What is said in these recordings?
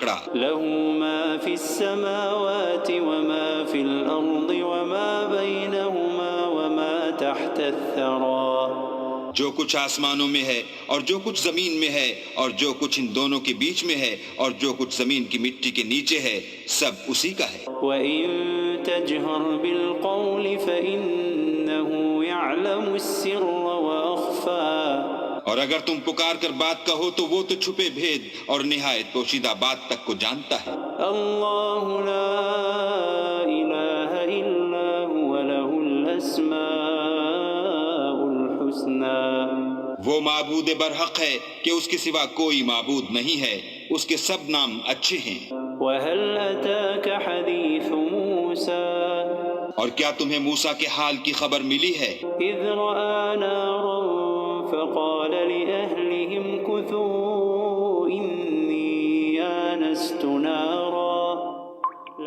پکڑا۔ له ما في السماوات وما في الأرض وما بينهما وما تحت الثرى، جو کچھ آسمانوں میں ہے اور جو کچھ زمین میں ہے اور جو کچھ ان دونوں کے بیچ میں ہے اور جو کچھ زمین کی مٹی کے نیچے ہے، سب اسی کا ہے۔ وَإِن تَجْهَرْ بِالْقَوْلِ فَإِنَّهُ يَعْلَمُ السِّرَّ وَأَخْفَى، اور اگر تم پکار کر بات کہو تو وہ تو چھپے بھید اور نہایت پوشیدہ بات تک کو جانتا ہے۔ اللہ لا الہ الا هو له الاسماء الحسنى، وہ معبود برحق ہے کہ اس کے سوا کوئی معبود نہیں ہے، اس کے سب نام اچھے ہیں۔ وَهَلْ أَتَاكَ حَدِيثُ مُوسَى، اور کیا تمہیں موسیٰ کے حال کی خبر ملی ہے؟ إِذْ رَأَىٰ نَارًا فَقَالَ لِأَهْلِهِمْ كُثُوا إِنِّي آنَسْتُ نَارًا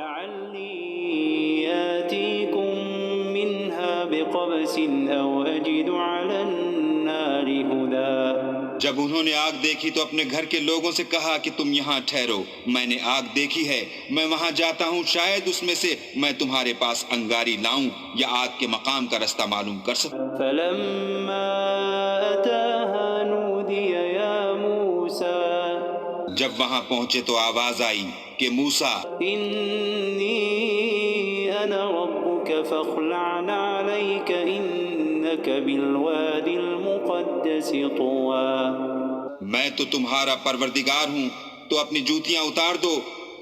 لَعَلِّي آتِيكُم مِّنْهَا بِقَبَسٍ أَوْ أَجِدُ عَلَى النَّارِ هُدًى۔ جب انہوں نے آگ دیکھی تو اپنے گھر کے لوگوں سے کہا کہ تم یہاں ٹھہرو، میں نے آگ دیکھی ہے، میں وہاں جاتا ہوں، شاید اس میں سے میں تمہارے پاس انگاری لاؤں یا آگ کے مقام کا رستہ معلوم کر سکوں۔ فَلَمَّا أَتَاهَا نُودِيَ يَا مُوسَى، جب وہاں پہنچے تو آواز آئی کہ موسیٰ، إِنِّي أَنَا رَبُّكَ فَاخْلَعْ عَلَيْكَ إِنَّكَ بِالْوَادِ الْمُقَدَّسِ طُوًى، میں تو تمہارا پروردگار ہوں، تو اپنی جوتیاں اتار دو،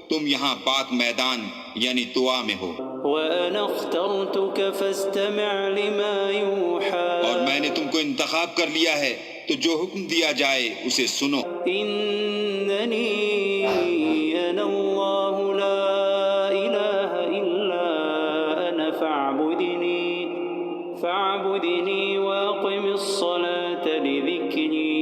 تم یہاں پاک میدان یعنی طوا میں ہو۔ وَأَنَا اخْتَرْتُكَ فَاسْتَمِعْ لِمَا يُوحَىٰ، اور میں نے تم کو انتخاب کر لیا ہے، تو جو حکم دیا جائے اسے سنو۔ إِنَّنِي أَنَا اللَّهُ لَا إِلَٰهَ إِلَّا أَنَا فَاعْبُدْنِي وَأَقِمِ الصَّلَاةَ لِذِكْرِي،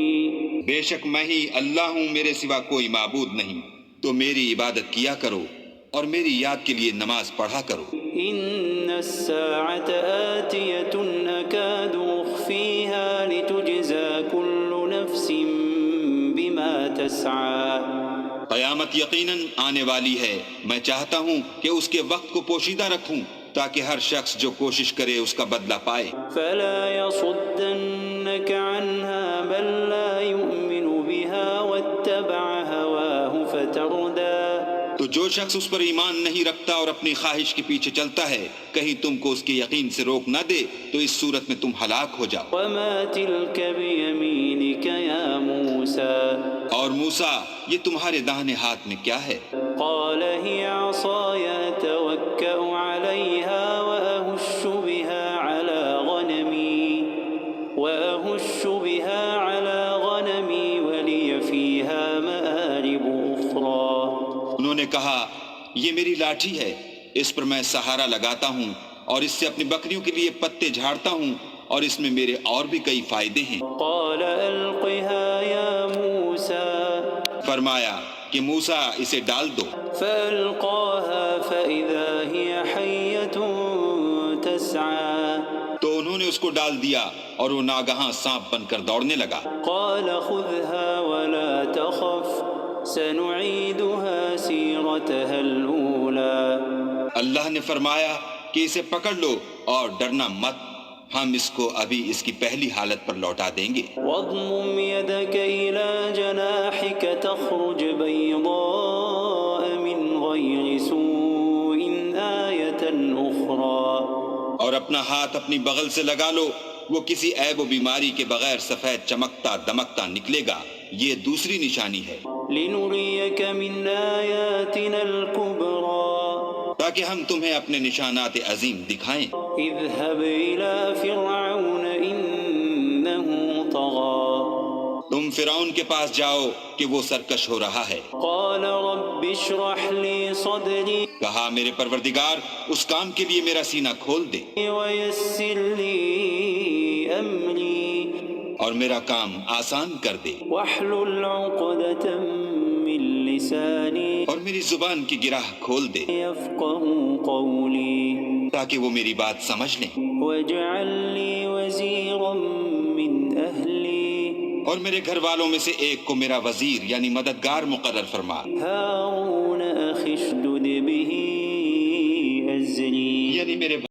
بے شک میں ہی اللہ ہوں، میرے سوا کوئی معبود نہیں، تو میری عبادت کیا کرو اور میری یاد کے لیے نماز پڑھا کرو۔ إِنَّ السَّاعَةَ آتِيَةٌ أَكَادُ أُخْفِيهَا لِتُجْزَىٰ كُلُّ نَفْسٍ بِمَا تَسْعَىٰ، قیامت یقیناً آنے والی ہے، میں چاہتا ہوں کہ اس کے وقت کو پوشیدہ رکھوں تاکہ ہر شخص جو کوشش کرے اس کا بدلہ پائے۔ فَلَا يَصُدَّنَّكَ عَنْهَا مَن لَّا يُؤْمِنُ بِهَا وَاتَّبَعَ هَوَاهُ فَتَرْدَىٰ، تو جو شخص اس پر ایمان نہیں رکھتا اور اپنی خواہش کے پیچھے چلتا ہے، کہیں تم کو اس کے یقین سے روک نہ دے تو اس صورت میں تم ہلاک ہو جاؤ۔ وَمَا تِلْكَ بِيَمِينِكَ يَا مُوسَىٰ، اور موسیٰ یہ تمہارے داہنے ہاتھ میں کیا ہے؟ قَالَ هِيَ عَصَايَ أَتَوَكَّأُ عَلَيْهَا وَأَهُشُّ بِهَا عَلَىٰ غَنَمِي وَلِيَ فِيهَا مَآرِبُ أُخْرَىٰ، انہوں نے کہا یہ میری لاٹھی ہے، اس پر میں سہارا لگاتا ہوں اور اس سے اپنی بکریوں کے لیے پتے جھاڑتا ہوں اور اس میں میرے اور بھی کئی فائدے ہیں۔ قَالَ أَلْقِهَا يَا مُوسَىٰ، فرمایا کہ موسیٰ اسے ڈال دو۔ فَأَلْقَاهَا فَإِذَا هِيَ حَيَّةٌ تَسْعَىٰ، تو انہوں نے اس کو ڈال دیا اور وہ ناگہاں سانپ بن کر دوڑنے لگا۔ قَالَ خُذْهَا وَلَا تَخَفْ سَنُعِيدُهَا سِيرَتَهَا الْأُولَىٰ، اللہ نے فرمایا کہ اسے پکڑ لو اور ڈرنا مت، ہم اس کو ابھی اس کی پہلی حالت پر لوٹا دیں گے۔ وَاضْمُمْ يَدَكَ إِلَىٰ جَنَاحِكَ تَخْرُجْ بَيْضَاءَ مِنْ غَيْرِ سُوءٍ آيَةً أُخْرَىٰ، اور اپنا ہاتھ اپنی بغل سے لگا لو، وہ کسی عیب و بیماری کے بغیر سفید چمکتا دمکتا نکلے گا، یہ دوسری نشانی ہے۔ لِنُرِيَكَ مِنْ آيَاتِنَا الْكُبْرَىٰ، تاکہ ہم تمہیں اپنے نشانات عظیم دکھائیں۔ اذهب إلى فرعون إنه طغى، تم فرعون کے پاس جاؤ کہ وہ سرکش ہو رہا ہے۔ قال رب اشرح لي صدري، کہا میرے پروردگار اس کام کے لیے میرا سینہ کھول دے ويسر لي أمري، اور میرا کام آسان کر دے، واحلل عقدة من لساني اور میری زبان کی گرہ کھول دے يفقهوا قولي، تاکہ وہ میری بات سمجھ لیں، واجعل لي وزيرا من أهلي، اور میرے گھر والوں میں سے ایک کو میرا وزیر یعنی مددگار مقرر فرما۔ هارون أخي اشدد به أزري یعنی میرے